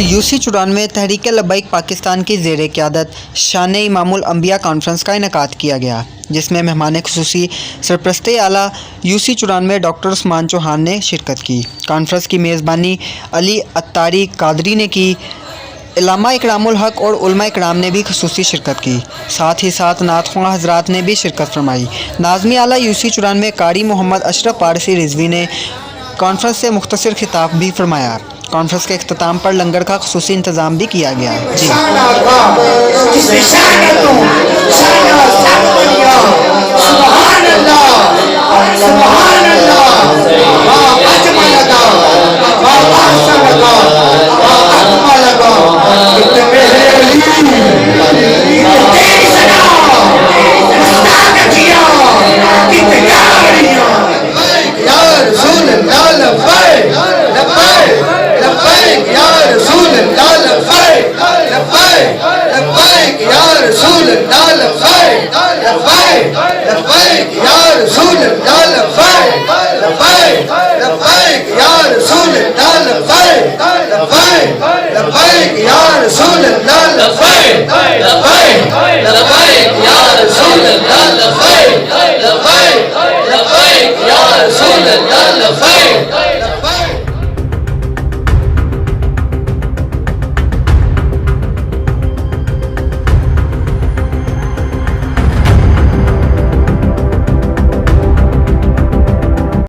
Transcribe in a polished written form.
UC 94 तहरीक लब्बैक पाकिस्तान की ज़ेर क़यादत शान इमामुल अंबिया कॉन्फ्रेंस का इनेकाद किया गया, जिसमें मेहमान खुसूसी सरपरस्त आला UC 94 डॉक्टर उस्मान चौहान ने शिरकत की। कॉन्फ्रेंस की मेज़बानी अली अत्तारी कादरी ने की। इलामा इकरामुल हक और उलमा इकराम ने भी खुसूसी शिरकत की। साथ ही साथ नात ख्वां हज़रात ने भी शिरकत फरमाई। नाज़मी आला UC 94 कारी मोहम्मद अशरफ पारसी रिजवी ने कॉन्फ्रेंस से मुख्तसर खिताब भी फरमाया। कॉन्फ्रेंस के अख्ताम पर लंगर का खुसूसी इंतज़ाम भी किया गया। लब्बैक या रसूल अल्लाह लब्बैक।